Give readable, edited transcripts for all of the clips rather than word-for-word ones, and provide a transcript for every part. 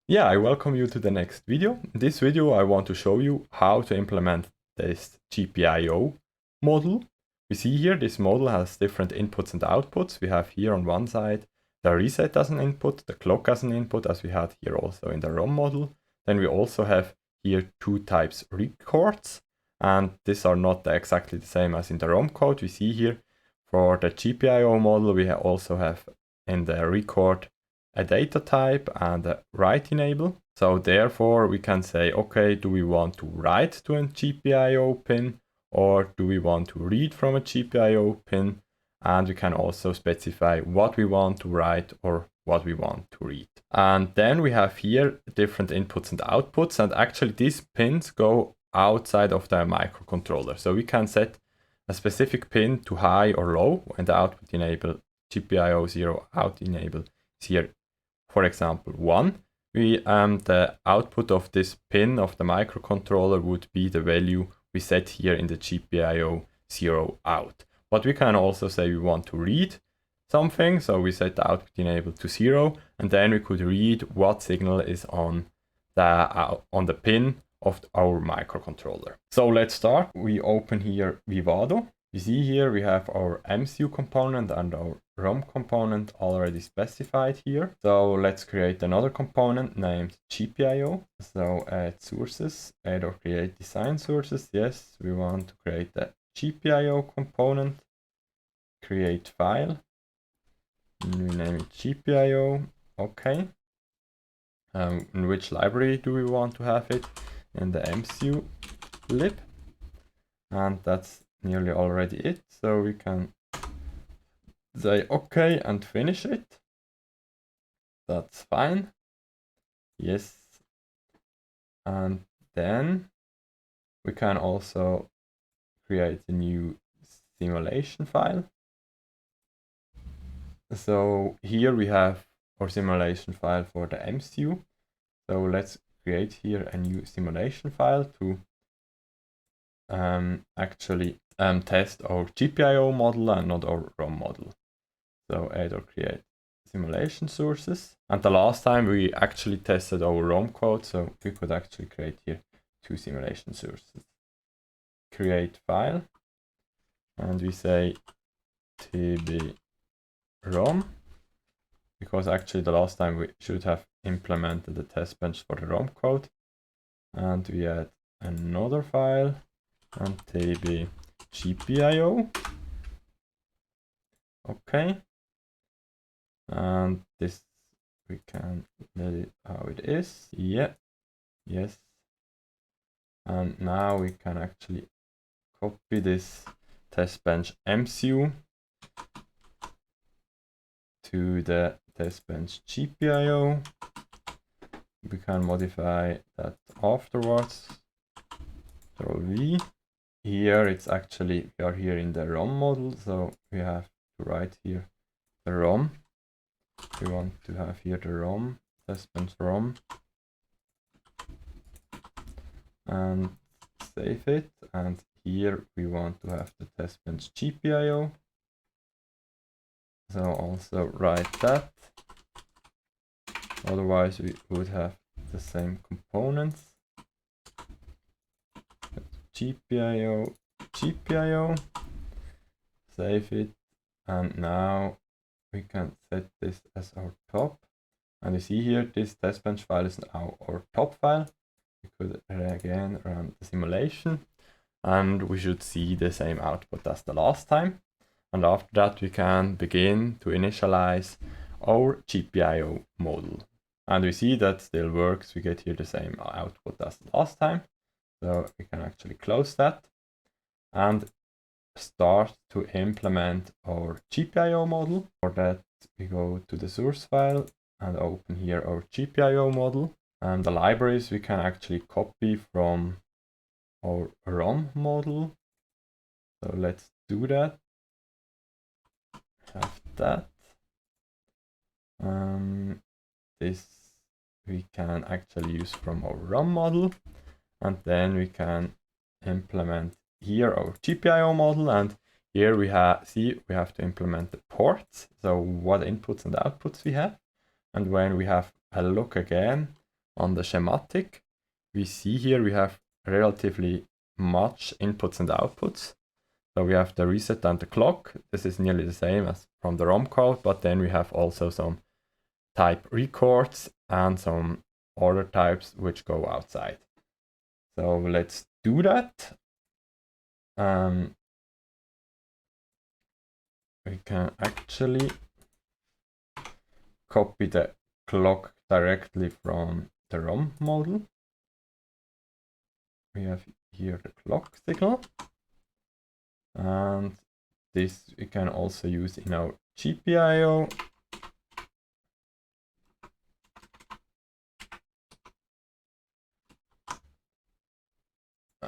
Yeah, I welcome you to the next video. In this video, I want to show you how to implement this Gpio model. We see here this model has different inputs and outputs. We have here on one side the reset as an input, the clock as an input, as we had here also in the ROM model. Then we also have here two types records, and these are not exactly the same as in the ROM code. We see here for the Gpio model, we also have in the record a data type and a write enable. So therefore we can say, okay, do we want to write to a Gpio pin or do we want to read from a Gpio pin? And we can also specify what we want to write or what we want to read. And then we have here different inputs and outputs, and actually these pins go outside of the microcontroller. So we can set a specific pin to high or low, and the output enable Gpio 0 out enable is here, for example, 1. The output of this pin of the microcontroller would be the value we set here in the Gpio 0 out. But we can also say we want to read something, so we set the output enable to 0, and then we could read what signal is on the pin of our microcontroller. So let's start. We open here Vivado. You see here we have our MCU component and our ROM component already specified here. So let's create another component named Gpio. So add sources, add or create design sources. Yes, we want to create a Gpio component. Create file. We name it Gpio. Okay. In which library do we want to have it? In the MCU lib. And that's nearly already it. So we can say okay and finish it. That's fine. Yes. And then we can also create a new simulation file. So here we have our simulation file for the MCU. So let's create here a new simulation file to actually test our Gpio model and not our ROM model. So add or create simulation sources. And the last time we actually tested our ROM code, so we could actually create here two simulation sources. Create file, and we say tb ROM, because actually the last time we should have implemented the test bench for the ROM code. And we add another file and tb Gpio. Okay. And this we can let it how it is. Yeah. Yes. And now we can actually copy this test bench MCU to the test bench Gpio. We can modify that afterwards. Control V. Here it's actually, we are here in the ROM model, so we have to write here the ROM. We want to have here the ROM, test bench ROM, and save it. And here we want to have the test bench Gpio. So also write that. Otherwise we would have the same components. Gpio, save it, and now we can set this as our top. And you see here, this test bench file is now our top file. We could again run the simulation, and we should see the same output as the last time. And after that, we can begin to initialize our Gpio model. And we see that still works. We get here the same output as the last time. So we can actually close that and start to implement our Gpio model. For that, we go to the source file and open here our Gpio model. And the libraries we can actually copy from our ROM model. So let's do that. Have that. This we can actually use from our ROM model. And then we can implement here our Gpio model, and here we have to implement the ports, so what inputs and outputs we have. And when we have a look again on the schematic, we see here we have relatively much inputs and outputs. So we have the reset and the clock. This is nearly the same as from the ROM code, but then we have also some type records and some order types which go outside. So let's do that. We can actually copy the clock directly from the ROM model. We have here the clock signal, and this we can also use in our Gpio.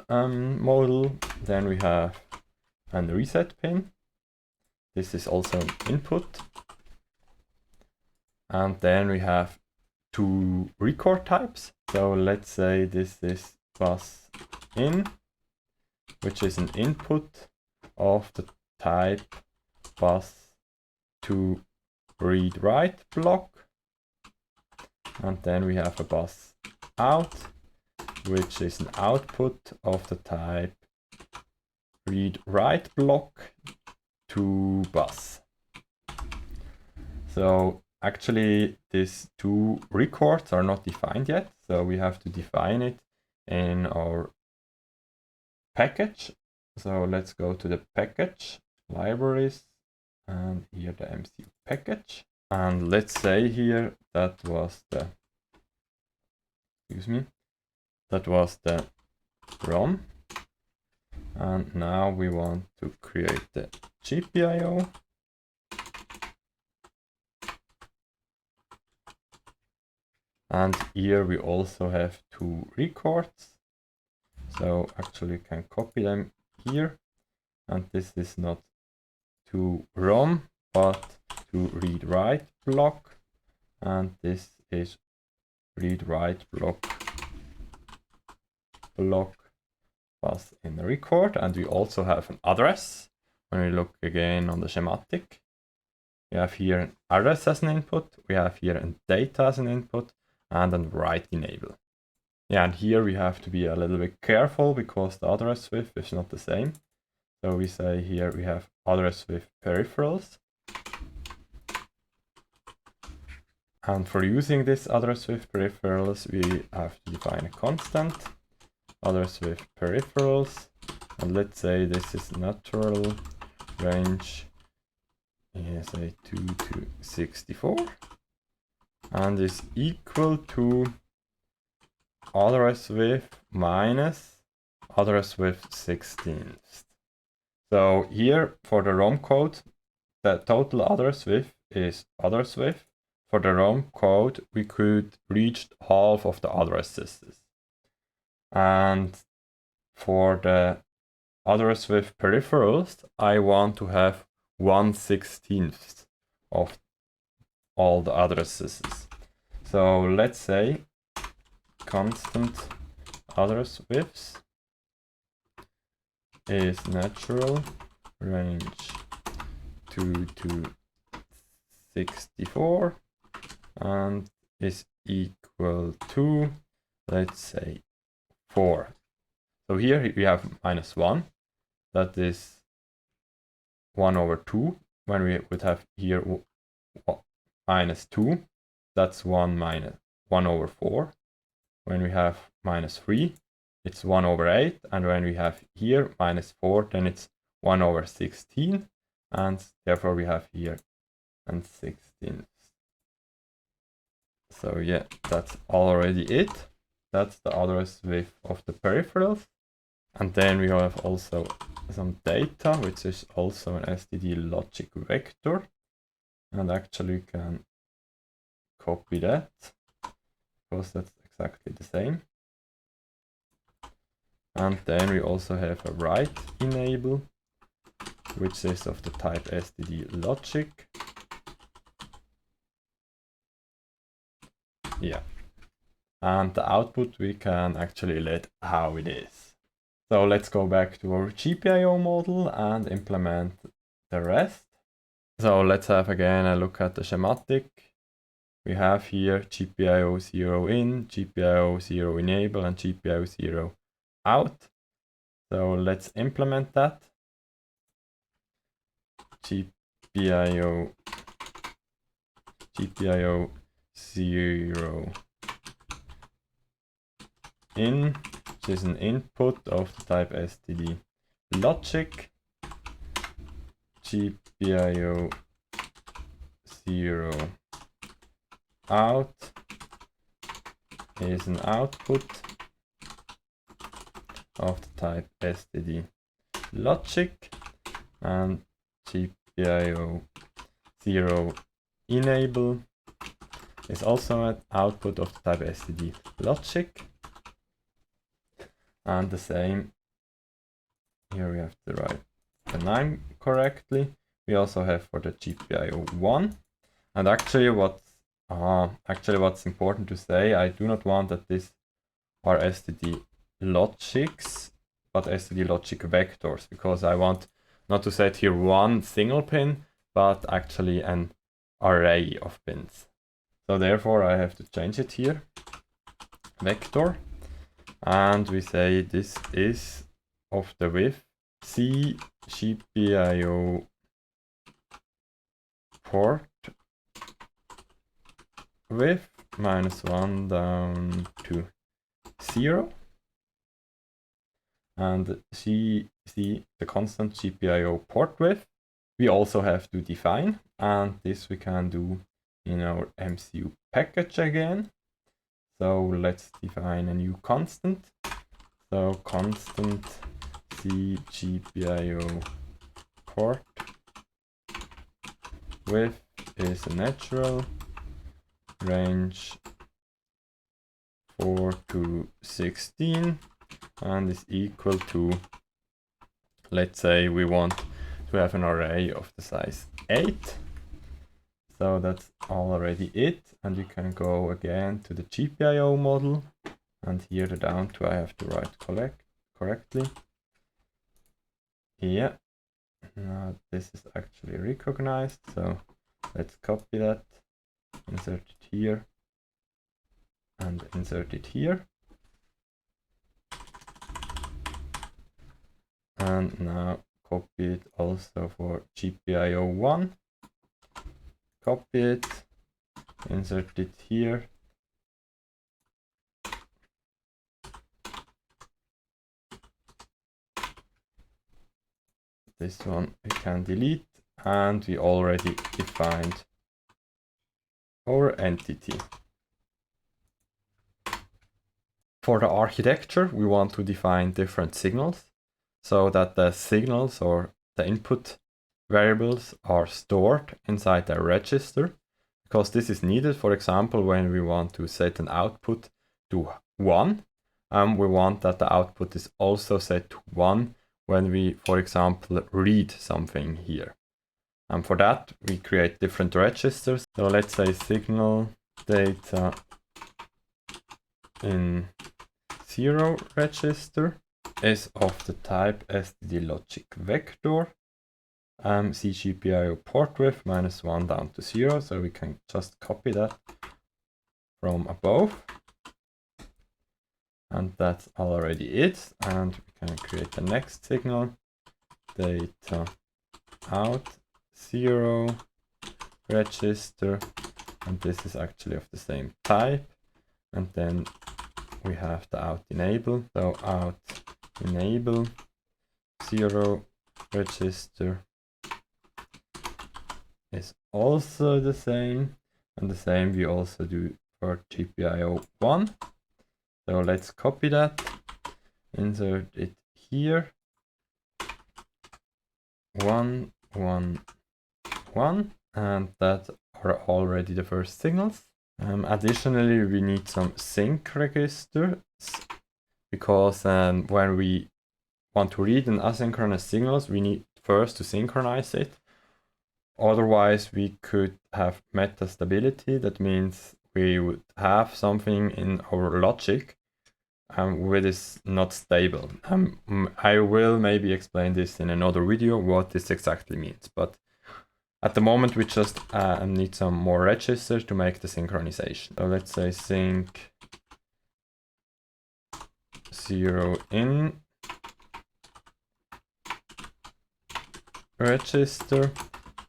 Model. Then we have a reset pin. This is also an input. And then we have two record types. So let's say this is bus in, which is an input of the type bus to read write block. And then we have a bus out, which is an output of the type read write block to bus. So actually these two records are not defined yet, so we have to define it in our package. So let's go to the package libraries, and here the MCU package, and let's say here that was the ROM, and now we want to create the Gpio. And here we also have two records. So actually we can copy them here. And this is not to ROM, but to read write block. And this is read write block bus in the record. And we also have an address. When we look again on the schematic, we have here an address as an input. We have here a data as an input, and then write enable. Yeah, and here we have to be a little bit careful because the address with is not the same. So we say here we have address with peripherals. And for using this address with peripherals, we have to define a constant address with peripherals. And let's say this is natural range, say 2 to 64. And is equal to address width minus address width 16th. So here for the ROM code, the total address width is address width. For the ROM code, we could reach half of the addresses. And for the address width peripherals, I want to have 1/16 of all the addresses. So let's say constant address width is natural range 2 to 64 and is equal to, let's say, 4. So here we have -1, that is 1/2. When we would have here -2, that's 1/4. When we have -3, it's 1/8. And when we have here -4, then it's 1/16. And therefore we have here 1/16. So yeah, that's already it. That's the address width of the peripherals. And then we have also some data, which is also an STD logic vector. And actually you can copy that, because that's exactly the same. And then we also have a write enable, which is of the type STD logic. Yeah. And the output we can actually let how it is. So let's go back to our Gpio model and implement the rest. So let's have again a look at the schematic. we have here GPIO 0 in, GPIO 0 enable, and GPIO 0 out. So let's implement that. GPIO 0 in, which is an input of the type std logic. GPIO 0 out is an output of the type std logic, and GPIO 0 enable is also an output of the type std logic. And the same, here we have to write the name correctly. We also have for the GPIO 1. And actually what's important to say, I do not want that these are std logics, but std logic vectors, because I want not to set here one single pin, but actually an array of pins. So therefore I have to change it here, vector, and we say this is of the width C GPIO port width -1 down to 0, and the constant GPIO port width we also have to define, and this we can do in our MCU package again. So let's define a new constant. So constant C GPIO port width is a natural, range 4 to 16, and is equal to, let's say we want to have an array of the size 8. So that's already it, and you can go again to the GPIO model, and here the down to I have to write correctly. Yeah, now this is actually recognized, so let's copy that, insert it here, and insert it here. And now copy it also for GPIO 1. Copy it, insert it here. This one we can delete, and we already defined our entity. For the architecture, we want to define different signals so that the signals or the input variables are stored inside the register, because this is needed, for example, when we want to set an output to 1. We want that the output is also set to 1 when we, for example, read something here. And for that, we create different registers. So let's say signal data in 0 register is of the type std logic vector, CGPIO port width -1 down to 0. So we can just copy that from above, and that's already it. And we can create the next signal, data out 0 register, and this is actually of the same type. And then we have the out enable, so out enable 0 register is also the same, and the same we also do for GPIO 1. So let's copy that, insert it here, 1 1 1, and that are already the first signals. Additionally, we need some sync registers, because when we want to read an asynchronous signals, we need first to synchronize it. Otherwise, we could have meta stability. That means we would have something in our logic which is not stable. I will maybe explain this in another video, what this exactly means. But At the moment, we just need some more registers to make the synchronization. So let's say sync 0 in register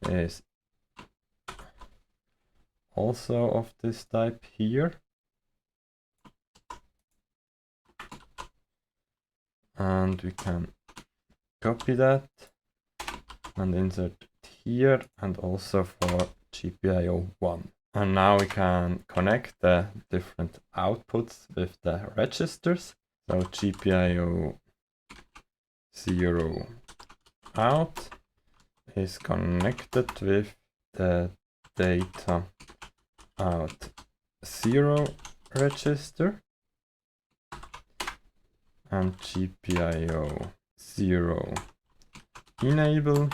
is also of this type here. And we can copy that and insert it here, and also for GPIO 1. And now we can connect the different outputs with the registers. So GPIO 0 out is connected with the data out 0 register, and GPIO 0 enable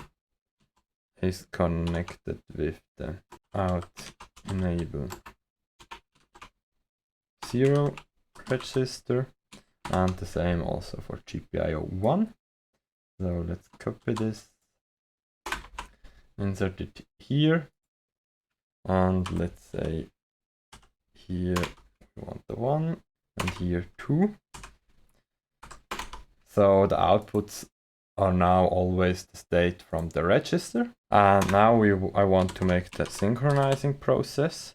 is connected with the out enable 0 register, and the same also for GPIO 1. So let's copy this, insert it here, and let's say here we want the 1 and here 2. So the outputs are now always the state from the register. And now I want to make the synchronizing process.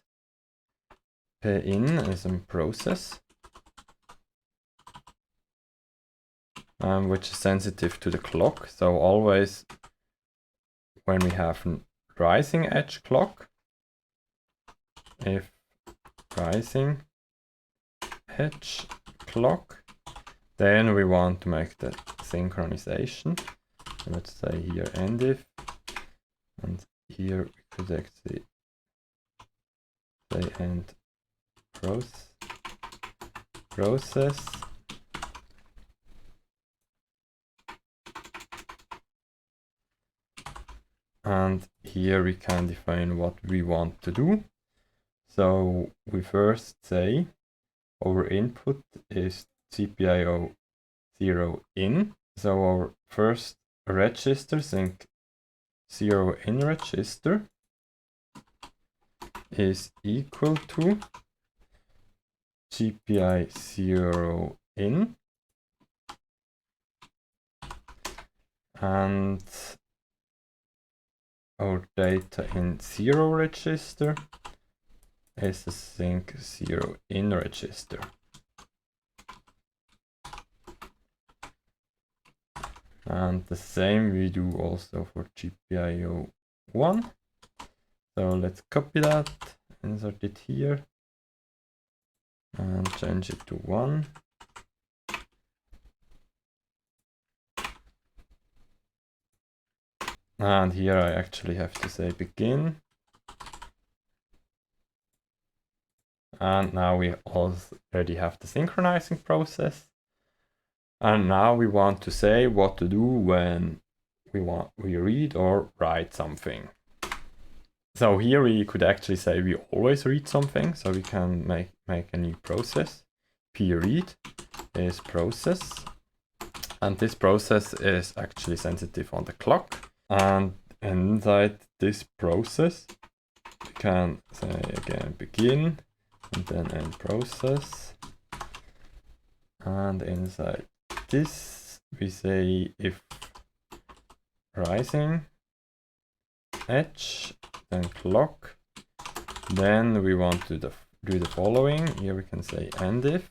Pin is a process, which is sensitive to the clock. So always when we have a rising edge clock, if rising edge clock, then we want to make the synchronization. Let's say here end if, and here we could actually say end process. And here we can define what we want to do. So we first say our input is GPIO 0 in. So our first register, sync 0 in register, is equal to GPI 0 in, and our data in 0 register is the sync 0 in register. And the same we do also for GPIO 1. So let's copy that, insert it here, and change it to 1. And here I actually have to say begin. And now we already have the synchronizing process. And now we want to say what to do when we read or write something. So here we could actually say we always read something. So we can make a new process. Pread is process. And this process is actually sensitive on the clock. And inside this process, we can say again begin and then end process. And inside this, we say if rising edge, then clock, then we want to do the following. Here we can say end if.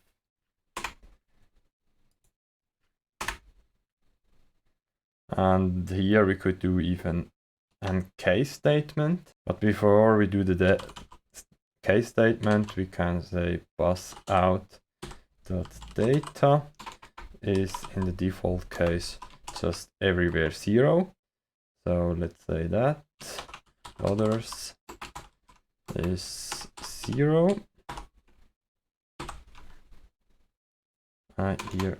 And here we could do even a case statement. But before we do the case statement, we can say bus out dot data is in the default case just everywhere 0. So let's say that others is 0. Here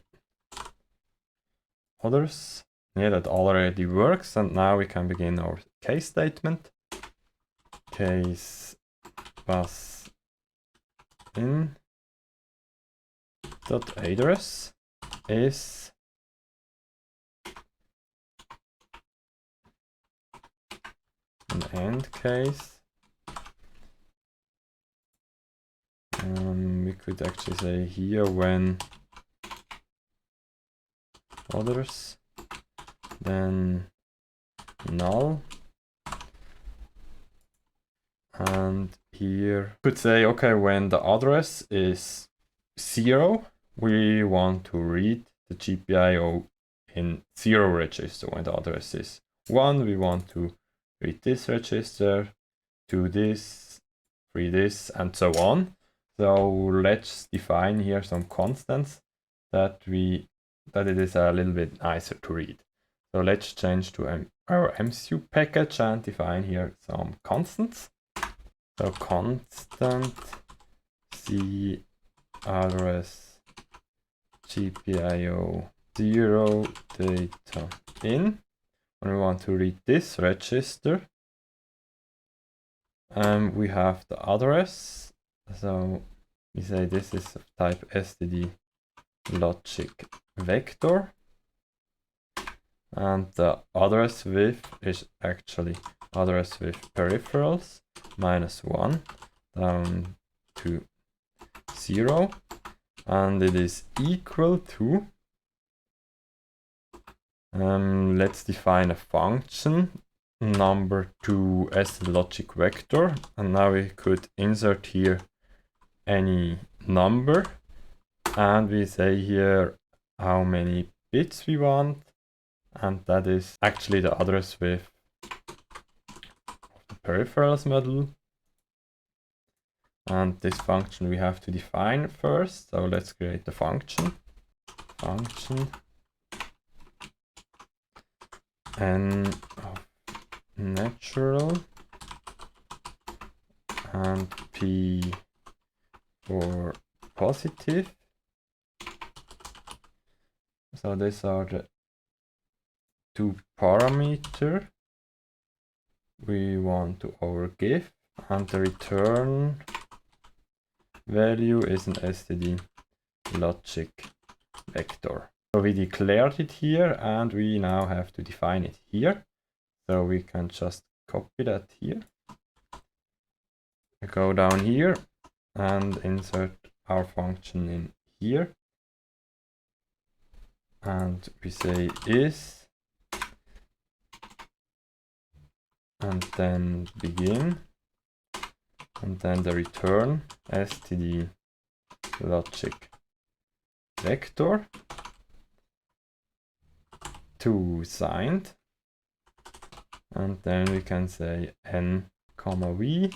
others. Yeah, that already works, and now we can begin our case statement. Case bus in dot address is end case. We could actually say here when others, then null. And here could say, okay, when the address is 0, we want to read the GPIO in 0 register. When the address is 1, we want to read this register, 2 this, 3 this, and so on. So let's define here some constants that it is a little bit nicer to read. So let's change to our MCU package and define here some constants. So constant C address GPIO 0 data in. When we want to read this register, we have the address. So we say this is of type std logic vector, and the address width is actually address with peripherals -1 down to 0, and it is equal to, let's define a function number to as the logic vector, and now we could insert here any number, and we say here how many bits we want, and that is actually the address width of the peripherals model. And this function we have to define first, so let's create the function n of natural and p for positive. So these are the two parameters we want to overgive, and the return value is an std logic vector. So we declared it here, and we now have to define it here. So we can just copy that here. We go down here and insert our function in here. And we say is, and then begin, and then the return std logic vector to signed, and then we can say n comma v,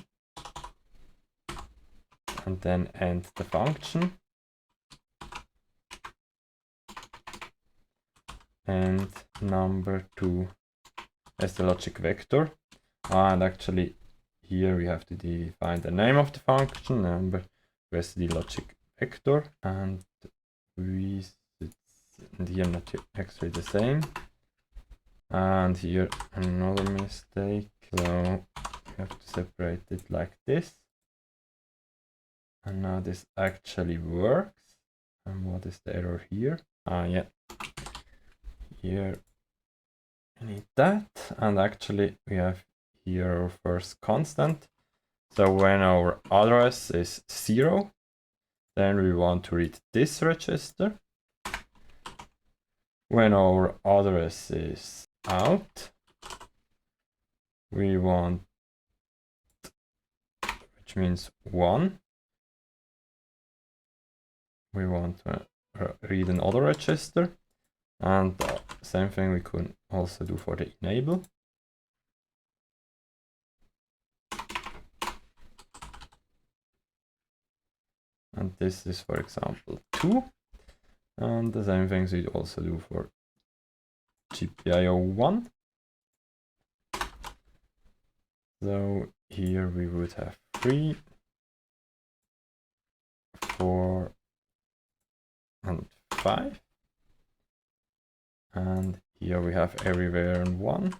and then end the function, and number 2 as the logic vector. And actually here we have to define the name of the function, number as the logic vector, and here not actually the same. And here another mistake, so we have to separate it like this. And now this actually works. And what is the error here? Yeah, here we need that. And actually we have here our first constant. So when our address is 0, then we want to read this register. When our address is out, we want, which means 1, we want to read another register, and the same thing we could also do for the enable. And this is, for example, 2. And the same things we also do for GPIO 1. So here we would have 3, 4, and 5. And here we have everywhere and 1.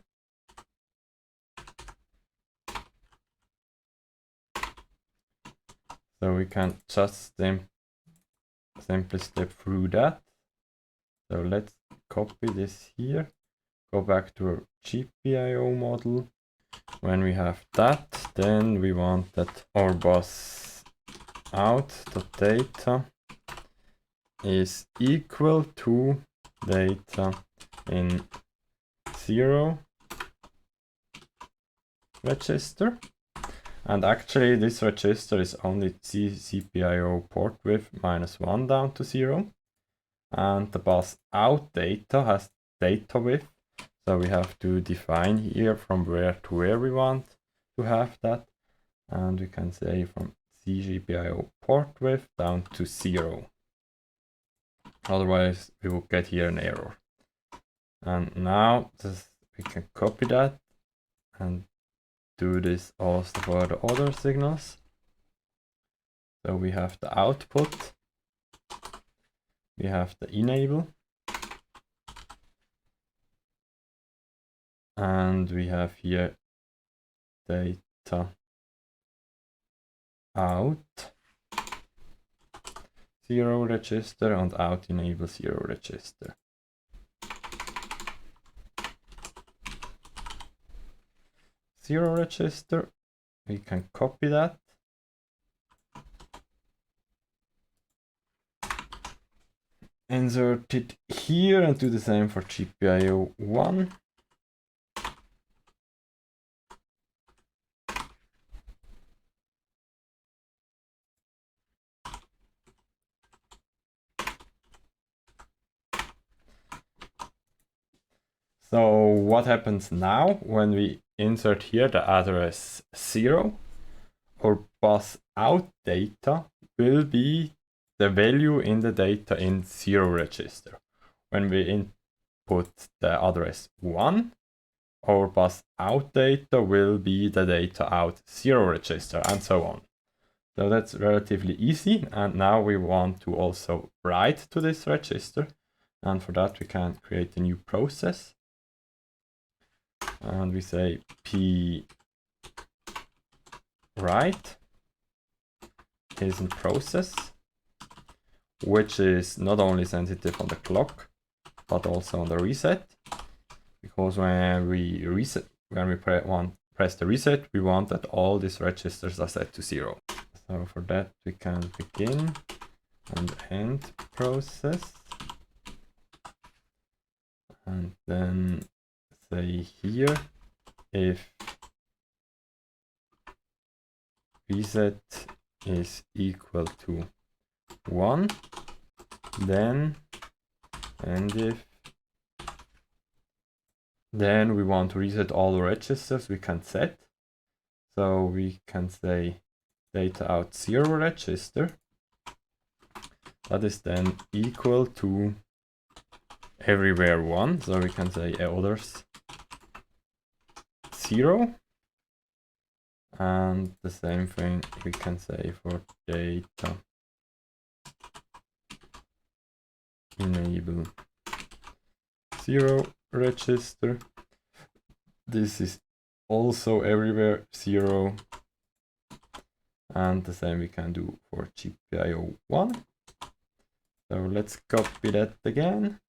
So we can just simply step through that. So let's copy this here, go back to our GPIO model, When we have that, then we want that our bus out data is equal to data in 0 register. And actually this register is only Gpio port width -1 down to 0. And the bus out data has data width. So we have to define here from where to where we want to have that. And we can say from Gpio port width down to 0. Otherwise we will get here an error. And now we can copy that and do this also for the other signals. So we have the output, we have the enable, and we have here data out 0 register and out enable 0 register. Zero register, we can copy that. Insert it here and do the same for Gpio 1. So what happens now when we insert here the address 0? Our bus out data will be the value in the data in 0 register. When we input the address 1, our bus out data will be the data out 0 register, and so on. So that's relatively easy. And now we want to also write to this register. And for that we can create a new process. And we say p write is in process, which is not only sensitive on the clock, but also on the reset. Because when we press the reset, we want that all these registers are set to 0. So for that we can begin and end process. And then say here if reset is equal to 1, then we want to reset all the registers we can set. So we can say data out 0 register, that is then equal to everywhere 1. So we can say others 0. And the same thing we can say for data enable 0 register. This is also everywhere 0. And the same we can do for Gpio 1. So let's copy that again.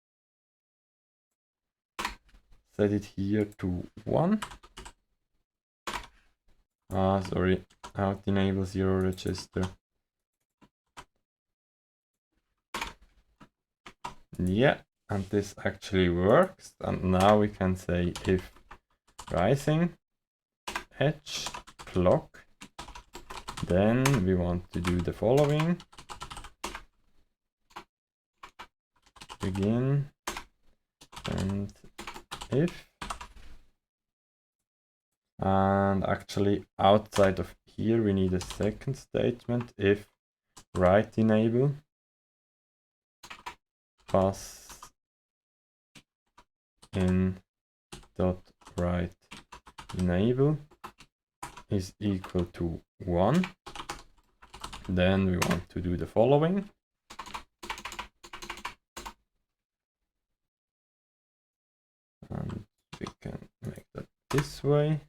Set it here to 1. Sorry, out enable 0 register. Yeah, and this actually works. And now we can say if rising edge clock, then we want to do the following. Begin and if. And actually outside of here we need a second statement, if write enable bus in dot write enable is equal to 1, then we want to do the following. And we can make that this way.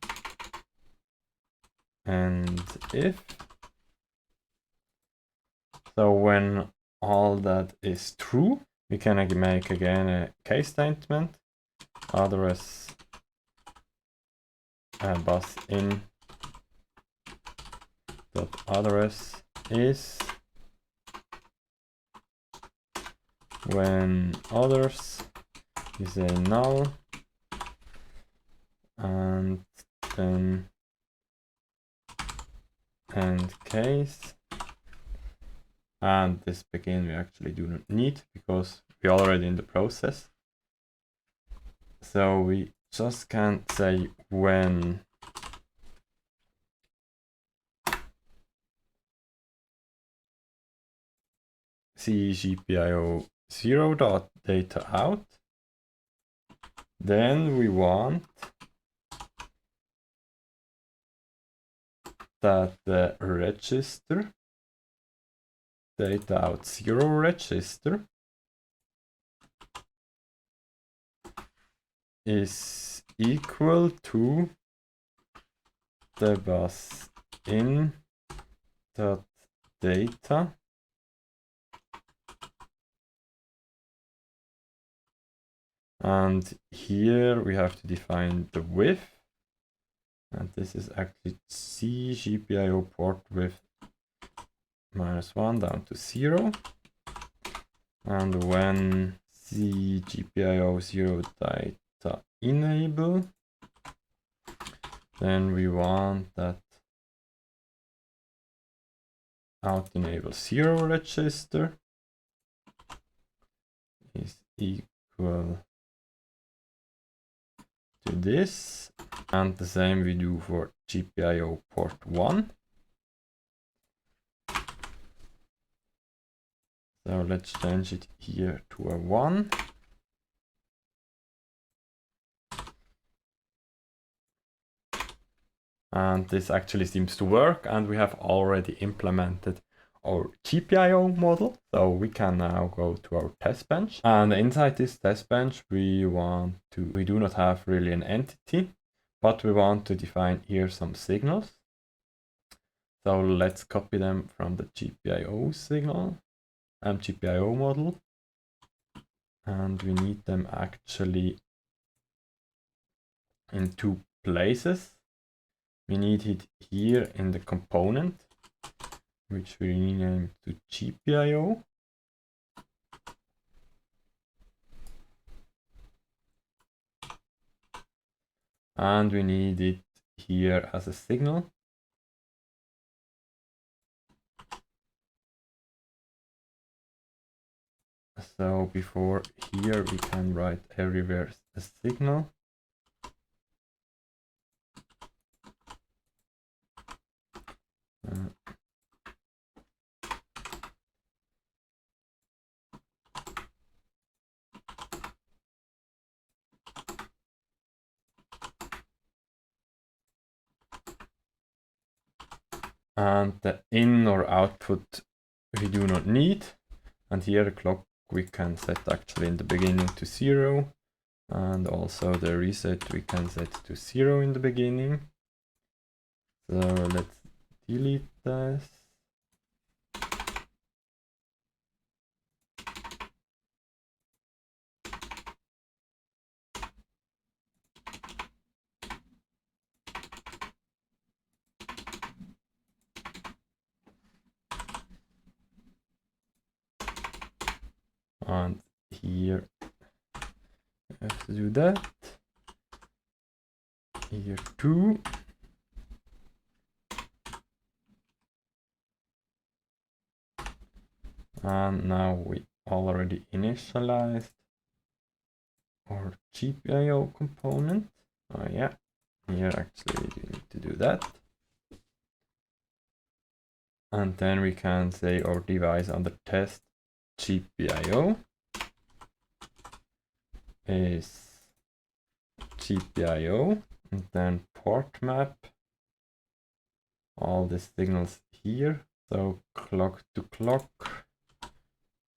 And if. So when all that is true, we can make again a case statement, address bus in dot address is when others is a null, and then end case, and this begin we actually do not need because we're already in the process. So we just can say when Gpio 0 dot data out, then we want that the register data out 0 register is equal to the bus in dot data and here we have to define the width, and this is actually Gpio port width -1 down to 0, and when Gpio 0 data enable, then we want that out enable 0 register is equal to this, and the same we do for Gpio port 1. So let's change it here to a 1. And this actually seems to work, and we have already implemented our Gpio model. So we can now go to our test bench, and inside this test bench we do not have really an entity, but we want to define here some signals. So let's copy them from the Gpio signal and Gpio model, and we need them actually in 2 places. We need it here in the component, which we rename to Gpio. And we need it here as a signal. So before here we can write everywhere a signal. And the in or output we do not need, and here the clock we can set actually in the beginning to 0, and also the reset we can set to 0 in the beginning. So let's delete this. And here I have to do that. Here too. And now we already initialized our Gpio component. Oh yeah, here actually we need to do that. And then we can say our device under test Gpio is Gpio, and then port map all the signals here. So clock to clock,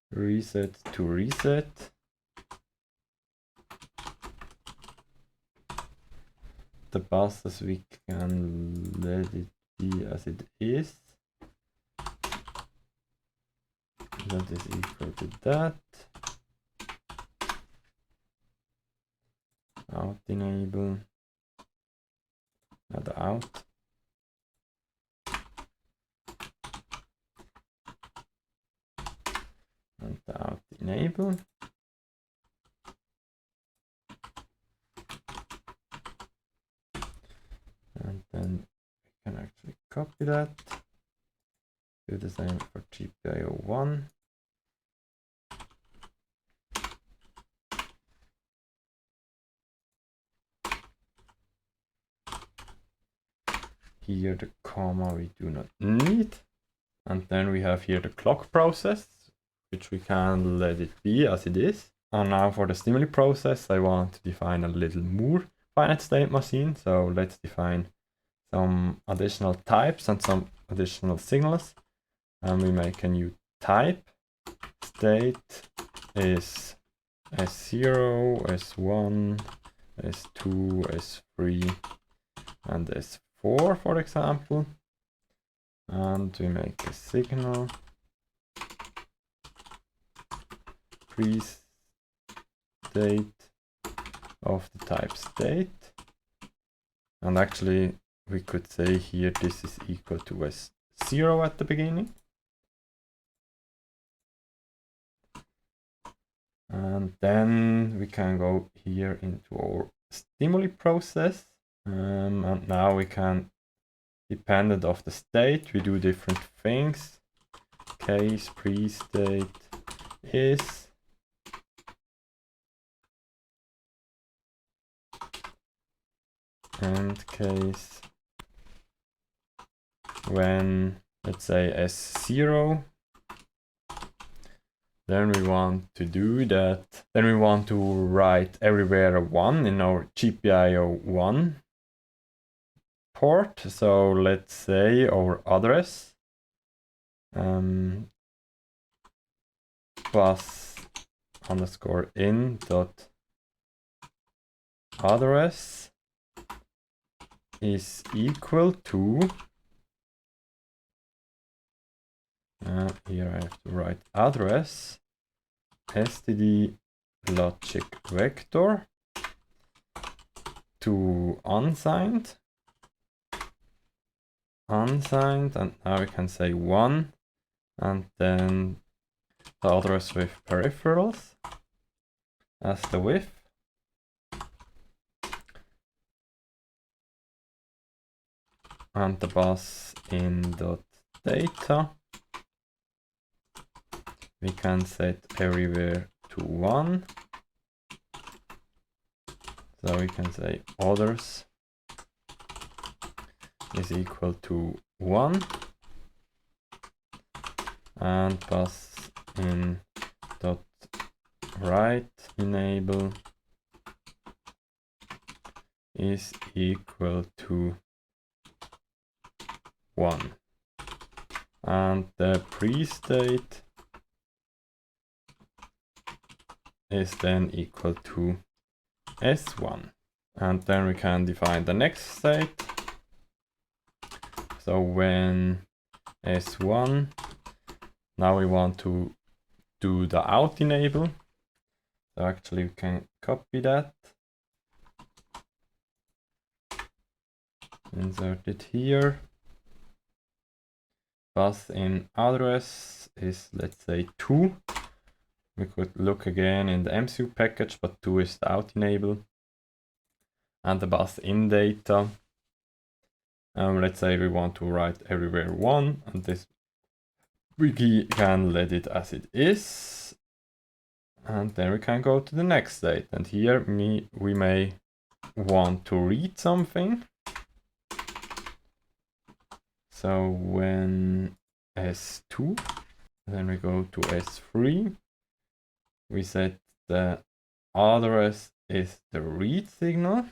reset to reset. The buses we can let it be as it is. That is equal to that. Out enable. the out. And the out enable. And then we can actually copy that. Do the same for Gpio 1. Here the comma we do not need. And then we have here the clock process, which we can let it be as it is. And now for the stimuli process, I want to define a little more finite state machine. So let's define some additional types and some additional signals. And we make a new type. State is S0, S1, S2, S3, and S4, for example. And we make a signal pre-state of the type state. And actually we could say here this is equal to S0 at the beginning. And then we can go here into our stimuli process. And now we can, dependent of the state, we do different things. Case pre-state is end case when, let's say, S0. Then we want to do that. Then we want to write everywhere a 1 in our Gpio 1 port. So let's say our address bus underscore in dot address is equal to, here I have to write address std logic vector to unsigned, and now we can say 1, and then the address with peripherals as the width. And the bus in dot data we can set everywhere to 1. So we can say others is equal to 1, and bus in dot write enable is equal to 1, and the pre-state is then equal to S1. And then we can define the next state. So when S1, now we want to do the out enable. So actually we can copy that, insert it here. Bus in address is, let's say, 2. We could look again in the MCU package, but 2 is the out enable. And the bus in data, let's say we want to write everywhere 1, and this we can let it as it is. And then we can go to the next state, and here we may want to read something. So when S2, then we go to S3. We set the address is the read signal.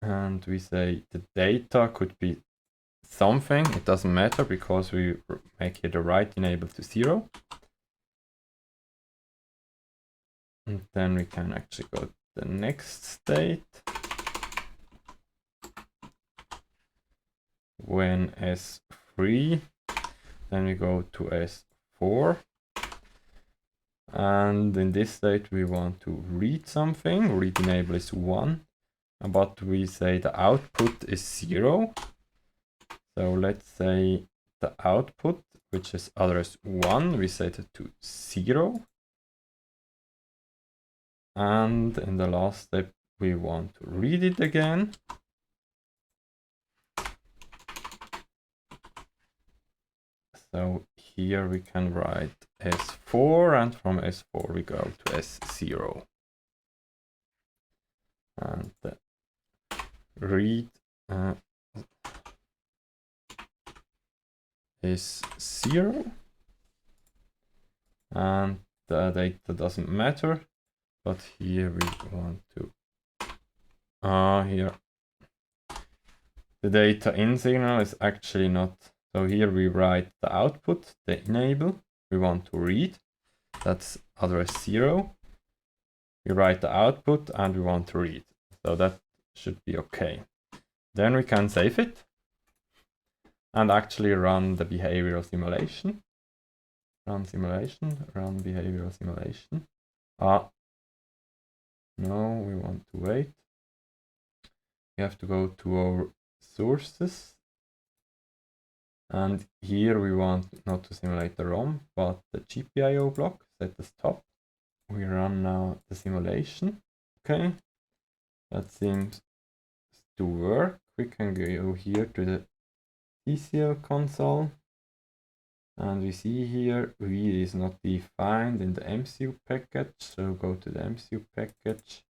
And we say the data could be something. It doesn't matter because we make here the write enable to 0. And then we can actually go to the next state. When S3, then we go to S4. And in this state we want to read something. Read enable is 1. but we say the output is 0. So let's say the output, which is address 1, we set it to 0. And in the last step, we want to read it again. So here we can write S4, and from S4 we go to S0. And the read is 0. And the data doesn't matter, but here we want to here the data in signal is actually not. So here we write the output, the enable, we want to read, that's address 0. We write the output and we want to read, so that should be okay. Then we can save it and actually run the behavioral simulation. Run simulation, run behavioral simulation. No, we want to wait. We have to go to our sources. And here we want not to simulate the ROM, but the Gpio block, set as top. We run now the simulation. Okay, that seems to work. We can go here to the TCL console. And we see here read is not defined in the MCU package. So go to the MCU package.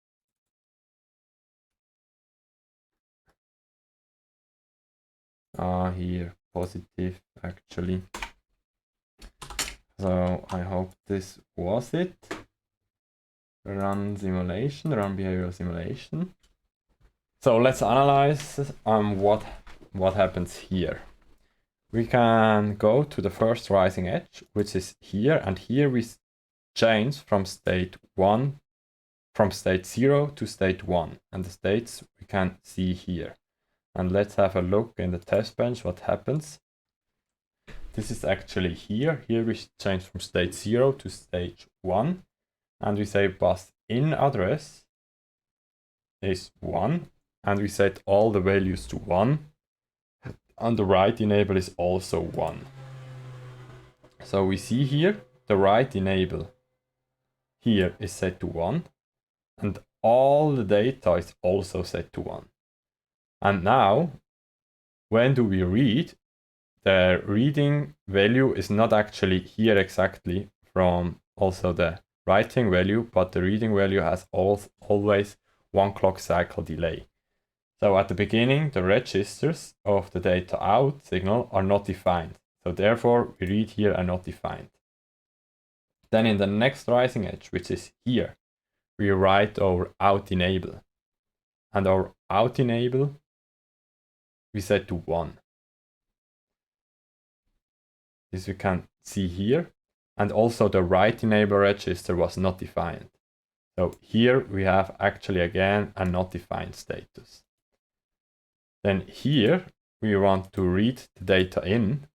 Here positive actually. So I hope this was it. Run simulation, run behavioral simulation. So let's analyze what happens here. We can go to the first rising edge, which is here, and here we change from state 1, from state 0 to state 1, and the states we can see here. And let's have a look in the test bench what happens. This is actually here. Here we change from state 0 to stage 1, and we say bus in address is 1, and we set all the values to 1. And the write enable is also 1. So we see here the write enable here is set to 1, and all the data is also set to 1. And now, when do we read? The reading value is not actually here exactly from also the writing value, but the reading value has always 1 clock cycle delay. So at the beginning, the registers of the data out signal are not defined. So therefore, we read here are not defined. Then in the next rising edge, which is here, we write our out enable. And our out enable, we set to 1. This we can see here. And also the write enable register was not defined. So here we have actually again a not defined status. Then here we want to read the data in.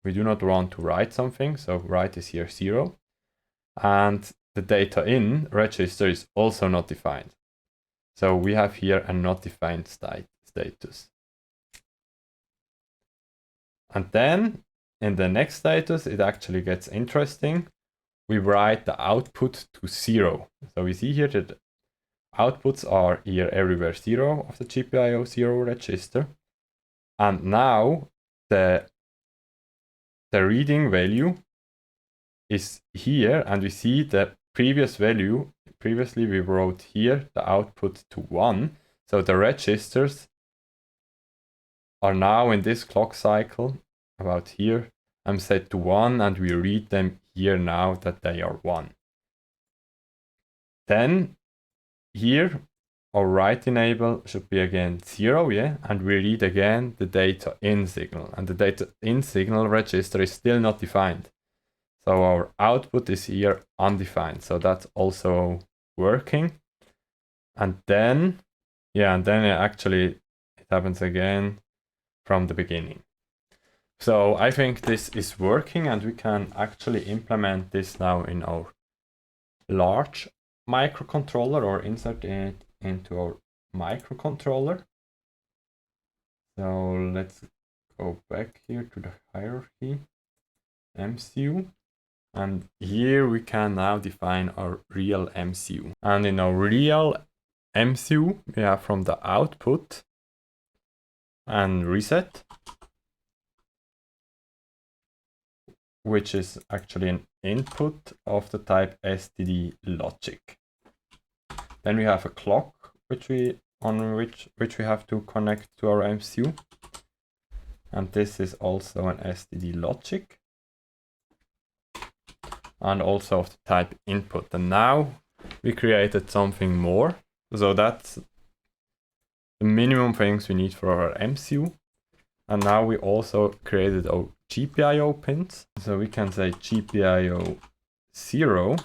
We do not want to write something, so write is here 0. And the data in register is also not defined. So we have here a not defined status. And then in the next status, it actually gets interesting. We write the output to 0. So we see here that outputs are here everywhere 0 of the GPIO 0 register. And now the reading value is here, and we see the previous value. Previously we wrote here the output to 1. So the registers are now in this clock cycle about here. I'm set to 1, and we read them here now that they are 1. Then here our write enable should be again 0, yeah, and we read again the data in signal, and the data in signal register is still not defined. So our output is here undefined, so that's also working. And then, yeah, and then it happens again from the beginning. So I think this is working, and we can actually implement this now in our large microcontroller or insert it into our microcontroller. So let's go back here to the hierarchy, MCU. And here we can now define our real MCU. And in our real MCU, we have from the output and reset, which is actually an input of the type STD logic. Then we have a clock, which we have to connect to our MCU. And this is also an STD logic. And also of the type input. And now we created something more. So that's the minimum things we need for our MCU. And now we also created our Gpio pins. So we can say Gpio 0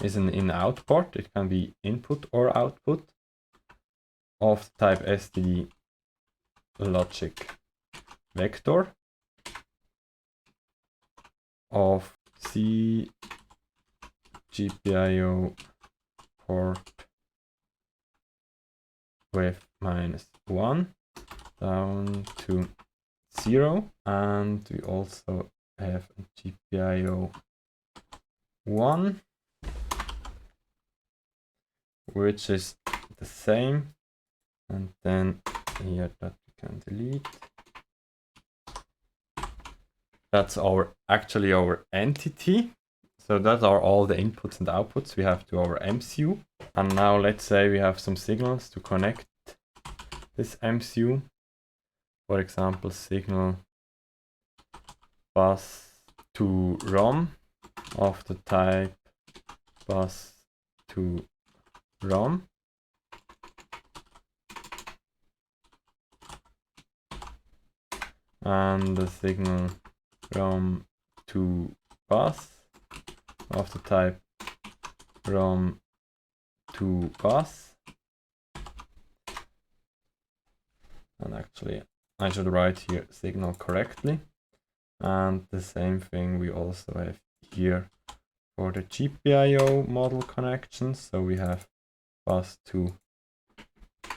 is an in-out port. It can be input or output of the type STD logic vector of C Gpio port with -1 down to 0, and we also have a Gpio 1, which is the same, and then here that we can delete. That's actually our entity. So that are all the inputs and outputs we have to our MCU. And now let's say we have some signals to connect this MCU. For example, signal bus to ROM of the type bus to ROM. And the signal ROM to bus of the type ROM to bus. And actually I should write here signal correctly. And the same thing we also have here for the Gpio model connections. So we have bus to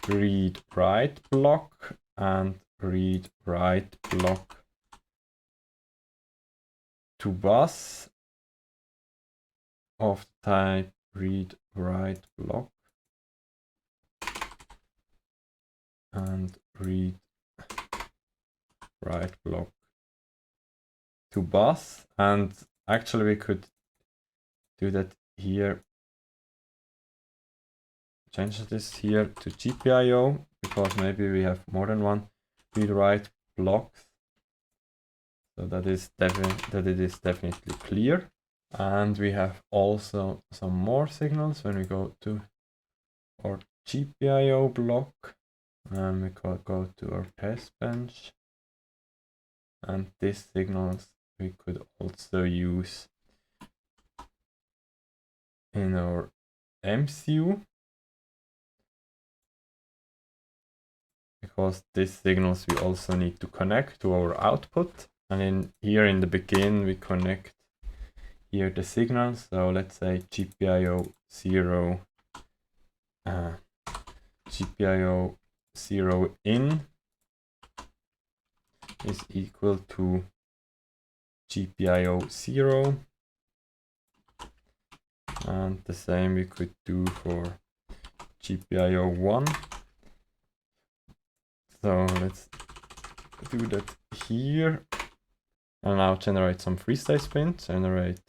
read write block and read write block to bus of the type read write block and read write block to bus. And actually we could do that here, change this here to Gpio, because maybe we have more than one read write blocks, so that it is definitely clear. And we have also some more signals when we go to our Gpio block, and we go to our test bench, and these signals we could also use in our MCU, because these signals we also need to connect to our output. And here in the begin we connect here the signals. So let's say Gpio 0 Gpio 0 in is equal to Gpio 0, and the same we could do for Gpio 1. So let's do that here, and now generate some free state pin. Generate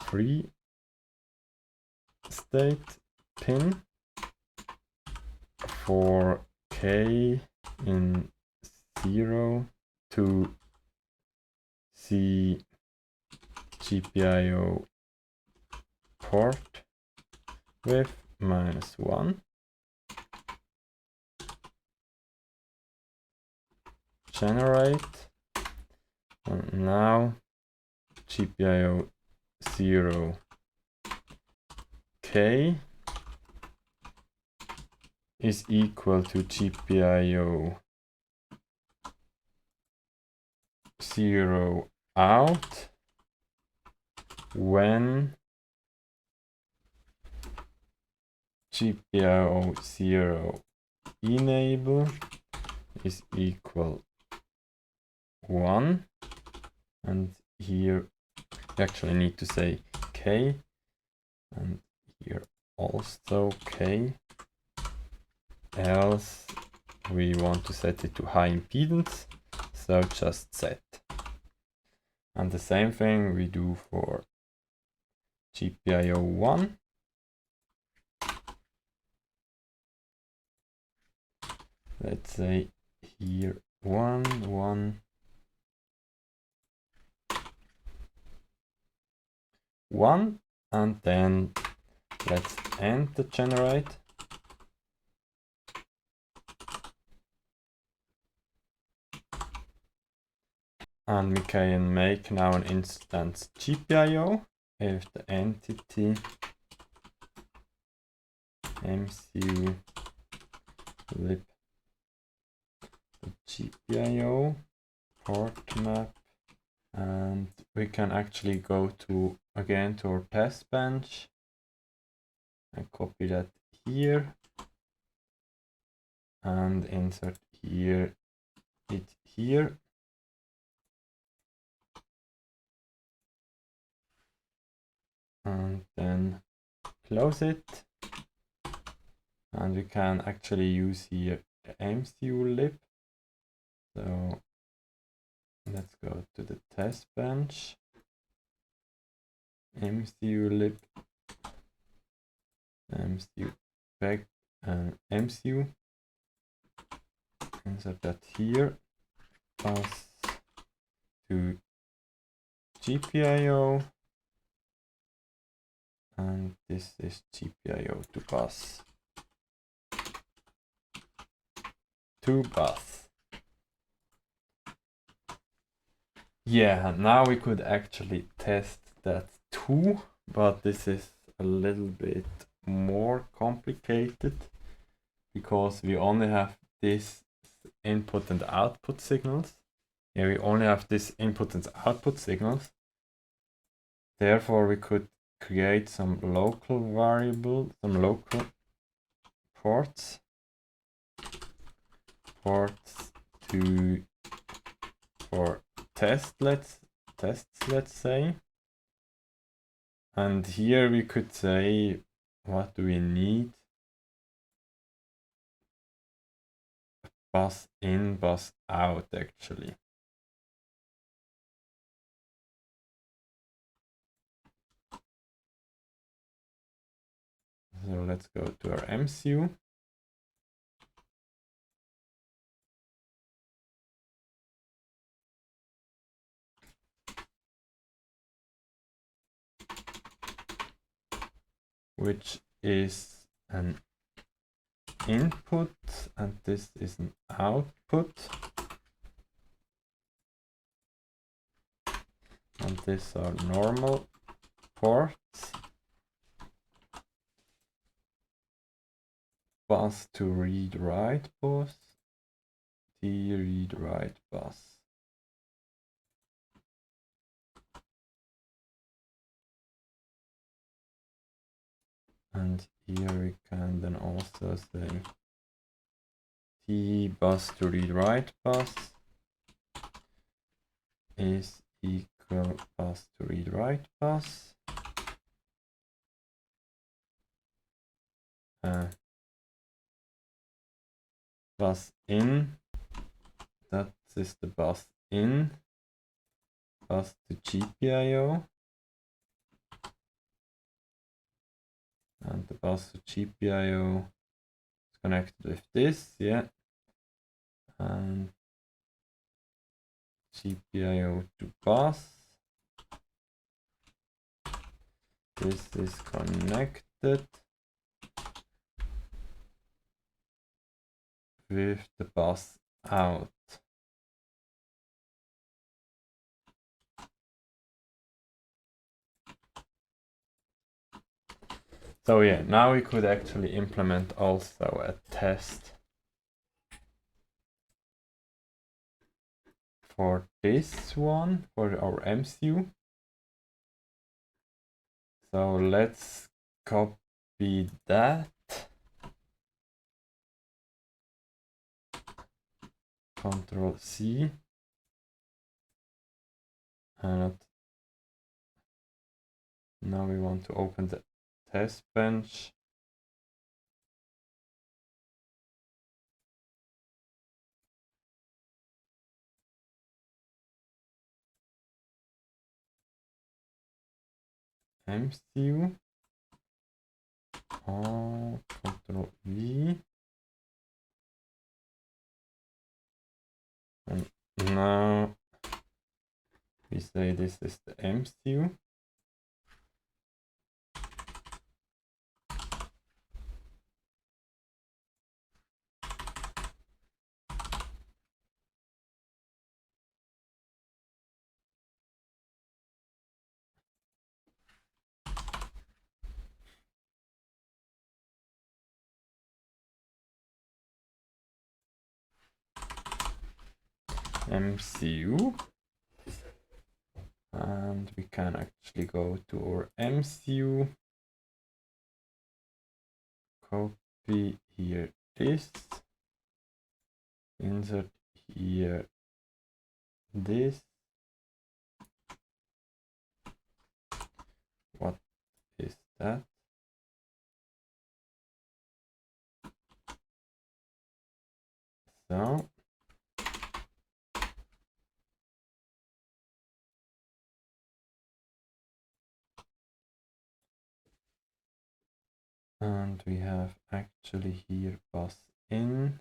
free state pin for k in 0 to C Gpio port with -1. Generate, and now Gpio 0 k is equal to Gpio 0 out when Gpio 0 enable is equal 1, and here we actually need to say k, and here also k, else we want to set it to high impedance, so just set. And the same thing we do for Gpio 1. Let's say here 1, 1, 1, and then let's end the generate. And we can make now an instance Gpio if the entity MCU lib the Gpio port map, and we can actually go to again to our test bench and copy that here and insert it here. And then close it, and we can actually use here the MCU lib. So let's go to the test bench, MCU lib, MCU back, and MCU. Insert that here, pass to Gpio, and this is Gpio to bus. To bus. Yeah, now we could actually test that too, but this is a little bit more complicated because we only have this input and output signals. Yeah, we only have this input and output signals. Therefore, we could create some local variable, some local ports for tests, let's say. And here we could say, what do we need? Bus in, bus out, actually. So let's go to our MCU. Which is an input, and this is an output. And these are normal ports. Bus to read-write bus, T read-write bus. And here we can then also say T bus to read-write bus is equal bus to read-write bus. Bus in, that is the bus in, bus to Gpio. And the bus to Gpio is connected with this, yeah. And Gpio to bus. This is connected with the bus out. So yeah, now we could actually implement also a test for this one, for our MCU. So let's copy that Control C, and now we want to open the test bench. MCU, Control V, and now we say this is the MCU. MCU, and we can actually go to our MCU, copy here this, insert here this. What is that? So and we have actually here bus in,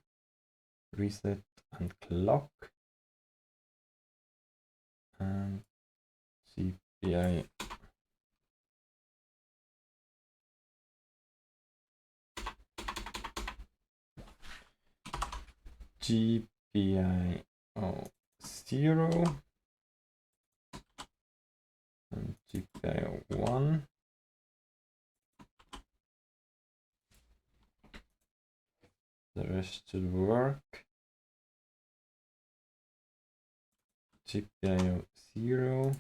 reset and clock, and GPI GPIO 0 and GPIO 1. The rest should work. GPIO 0,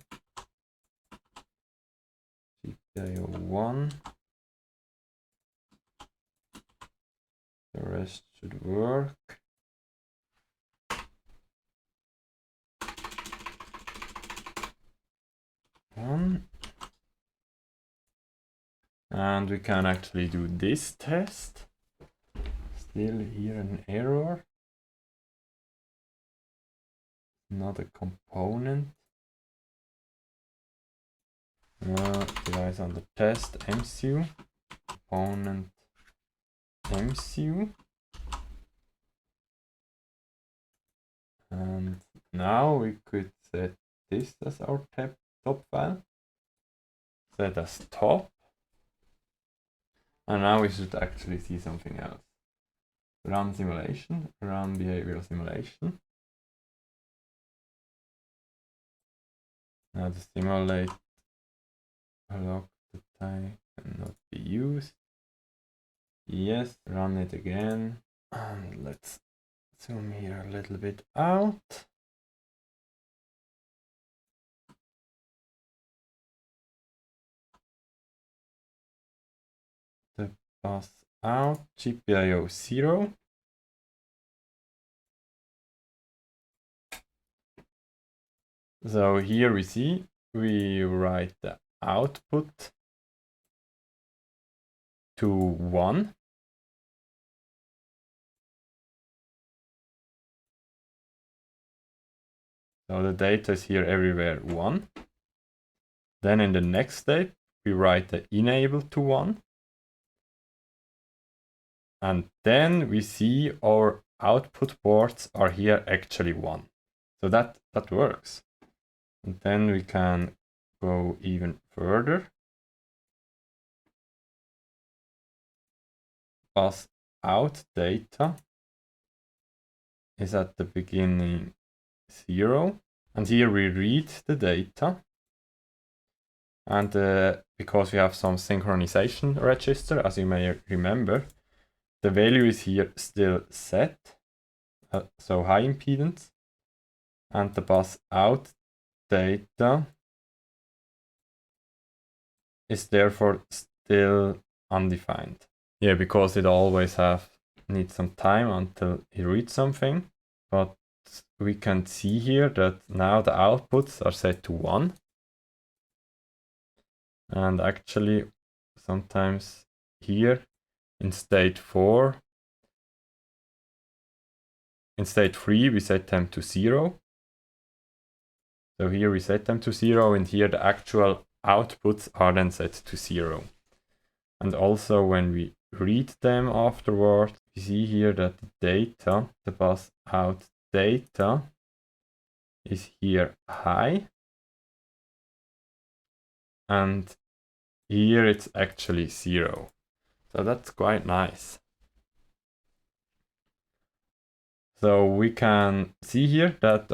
GPIO 1. The rest should work. And we can actually do this test. Still here an error. Not a component. Device under test MCU. Component MCU. And now we could set this as our top file. Set as top. And now we should actually see something else. Run simulation, run behavioral simulation. Now the simulate block the type cannot be used. Yes, run it again. And let's zoom here a little bit out. The bus out, GPIO 0. So here we see, we write the output to 1. So the data is here everywhere 1. Then in the next step, we write the enable to 1. And then we see our output ports are here actually 1. So that works. And then we can go even further. Bus out data is at the beginning 0. And here we read the data. And because we have some synchronization register, as you may remember, the value is here still set, so high impedance. And the bus out data is therefore still undefined. Yeah, because it always needs some time until it reads something. But we can see here that now the outputs are set to 1. And actually, sometimes here in state 4, in state 3, we set them to 0. So here we set them to 0, and here the actual outputs are then set to 0. And also when we read them afterwards, we see here that the data, the pass out data, is here high. And here it's actually 0. So that's quite nice. So we can see here that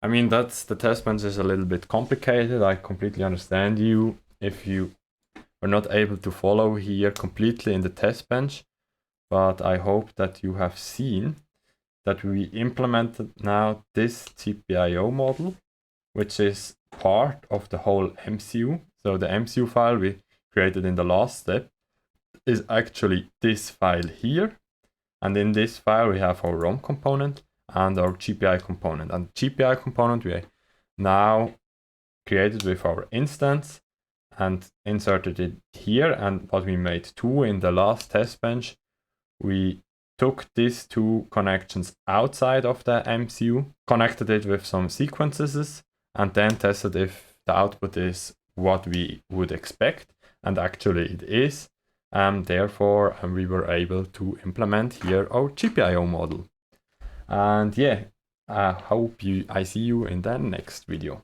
that's the test bench is a little bit complicated. I completely understand you if you are not able to follow here completely in the test bench, but I hope that you have seen that we implemented now this GPIO model, which is part of the whole MCU. So the MCU file we created in the last step is actually this file here. And in this file, we have our ROM component and our GPI component. And GPI component we now created with our instance and inserted it here. And what we made too in the last test bench, we took these two connections outside of the MCU, connected it with some sequences, and then tested if the output is what we would expect. And actually it is. Therefore, we were able to implement here our GPIO model. And yeah, I hope I see you in the next video.